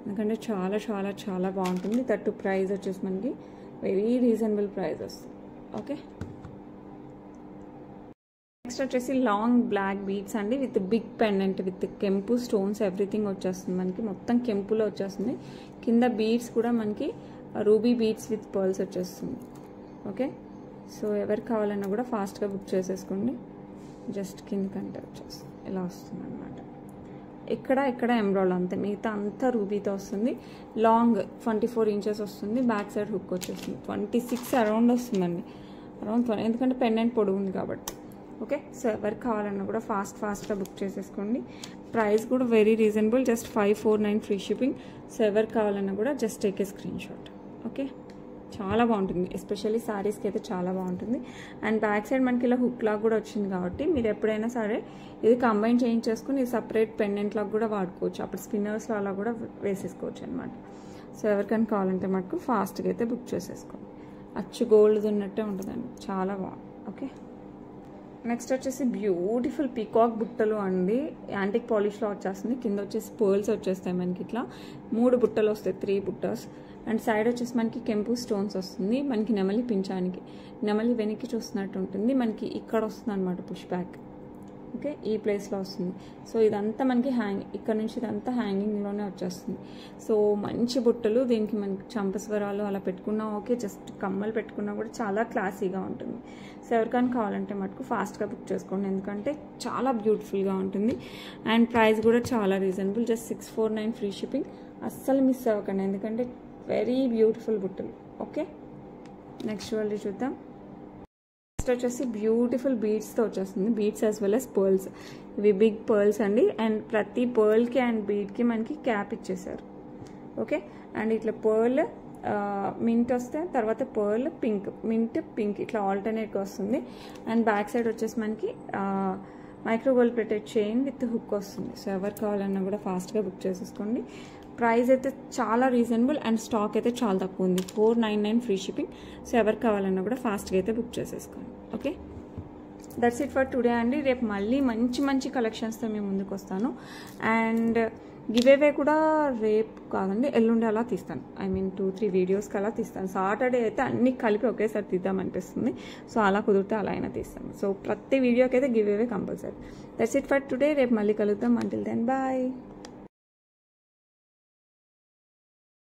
ఎందుకంటే చాలా బాగుంటుంది. దట్టు ప్రైస్ వచ్చేసి మనకి వెరీ రీజనబుల్ ప్రైస్ వస్తుంది. ఓకే, నెక్స్ట్ వచ్చేసి లాంగ్ బ్లాక్ బీడ్స్ అండి, విత్ బిగ్ పెండెంట్, విత్ కెంపు స్టోన్స్ ఎవ్రీథింగ్ వచ్చేస్తుంది. మనకి మొత్తం కెంపులో వచ్చేస్తుంది. కింద బీడ్స్ కూడా మనకి రూబీ బీడ్స్ విత్ పర్ల్స్ వచ్చేస్తుంది. ఓకే, సో ఎవరికి కావాలన్నా కూడా ఫాస్ట్గా బుక్ చేసేసుకోండి. జస్ట్ కిందకంటే వచ్చేస్తుంది, ఇలా వస్తుంది అనమాట. ఇక్కడ ఎమరాల్డ్ అంతే, మిగతా అంతా రూబీతో వస్తుంది. లాంగ్ 24 ఇంచెస్ వస్తుంది. బ్యాక్ సైడ్ హుక్ వచ్చేస్తుంది 26 అరౌండ్ వస్తుందండి, అరౌండ్ 20, ఎందుకంటే పెండెంట్ పొడుగు ఉంది కాబట్టి. ఓకే, సో ఎవరికి కావాలన్నా కూడా ఫాస్ట్గా బుక్ చేసేసుకోండి. ప్రైస్ కూడా very reasonable, just $549 free shipping. So ఎవరికి కావాలన్నా కూడా just take a screenshot. Okay, చాలా బాగుంటుంది, ఎస్పెషల్లీ శారీస్కి అయితే చాలా బాగుంటుంది. అండ్ బ్యాక్ సైడ్ మనకి ఇలా హుక్ లాగా కూడా వచ్చింది కాబట్టి మీరు ఎప్పుడైనా సరే ఇది కంబైన్ చేయించేసుకుని ఇది సపరేట్ పెండెంట్ లాగా కూడా వాడుకోవచ్చు, అప్పుడు స్పిన్నర్స్లో అలా కూడా వేసేసుకోవచ్చు అనమాట. సో ఎవరికైనా కావాలంటే మనకు ఫాస్ట్గా అయితే బుక్ చేసేసుకోండి. అచ్చు గోల్డ్ ఉన్నట్టే ఉంటుందండి, చాలా బాగుంది. ఓకే, నెక్స్ట్ వచ్చేసి బ్యూటిఫుల్ పీకాక్ బుట్టలు అండి, యాంటిక్ పాలిష్లో వచ్చేస్తుంది. కింద వచ్చేసి పర్ల్స్ వచ్చేస్తాయి మనకి, ఇట్లా 3 బుట్టలు వస్తాయి, 3 బుట్టర్స్. అండ్ సైడ్ వచ్చేసి మనకి కెంపు స్టోన్స్ వస్తుంది. మనకి నెమలి పించానికి, నెమలి వెనక్కి చూస్తున్నట్టు ఉంటుంది. మనకి ఇక్కడ వస్తుంది అనమాట పుష్ బ్యాక్. ఓకే, ఈ ప్లేస్లో వస్తుంది. సో ఇదంతా మనకి ఇక్కడ నుంచి ఇదంతా హ్యాంగింగ్లోనే వచ్చేస్తుంది. సో మంచి బుట్టలు, దీనికి మనకి చంపస్వరాలు అలా పెట్టుకున్నా ఓకే, జస్ట్ కమ్మలు పెట్టుకున్నా కూడా చాలా క్లాసీగా ఉంటుంది. సో ఎవరికైనా కావాలంటే మటుకు ఫాస్ట్గా బుక్ చేసుకోండి, ఎందుకంటే చాలా బ్యూటిఫుల్గా ఉంటుంది. అండ్ ప్రైస్ కూడా చాలా రీజనబుల్, జస్ట్ 649 ఫ్రీ షిప్పింగ్. అస్సలు మిస్ అవ్వకండి, ఎందుకంటే వెరీ బ్యూటిఫుల్ బుట్టలు. ఓకే, నెక్స్ట్ జ్యువెలరీ చూద్దాం. నెక్స్ట్ వచ్చేసి బ్యూటిఫుల్ బీడ్స్తో వచ్చేస్తుంది, beads as well as pearls. ఇవి బిగ్ పర్ల్స్ అండి, అండ్ ప్రతి పర్ల్కి అండ్ బీడ్కి మనకి క్యాప్ ఇచ్చేసారు. ఓకే, అండ్ ఇట్లా పర్ల్ మింట్ వస్తే, తర్వాత పర్ల్ పింక్, మింట్ పింక్, ఇట్లా ఆల్టర్నేట్గా వస్తుంది. అండ్ బ్యాక్ సైడ్ వచ్చేసి మనకి micro gold plated chain with hook వస్తుంది. సో ఎవరు కావాలన్నా కూడా ఫాస్ట్గా బుక్ చేసేసుకోండి. ప్రైస్ అయితే చాలా రీజనబుల్ అండ్ స్టాక్ అయితే చాలా తక్కువ ఉంది, 499 ఫ్రీ షిప్పింగ్. సో ఎవరు కావాలన్నా కూడా ఫాస్ట్గా అయితే బుక్ చేసేసుకోండి. Okay, that's it for today అండి. రేపు మళ్ళీ మంచి మంచి కలెక్షన్స్తో మేము ముందుకు వస్తాను. అండ్ గివ్ అవే కూడా రేపు కాదండి, ఎల్లుండి అలా తీస్తాను. ఐ మీన్ 2-3 వీడియోస్కి అలా తీస్తాను. సాటర్డే అయితే అన్నీ కలిపి ఒకేసారి తీద్దామనిపిస్తుంది. సో అలా కుదిరితే అలా అయినా తీస్తాను. సో ప్రతి వీడియోకి అయితే give away compulsory. That's it for today. రేపు మళ్ళీ కలుద్దాం. Until then bye.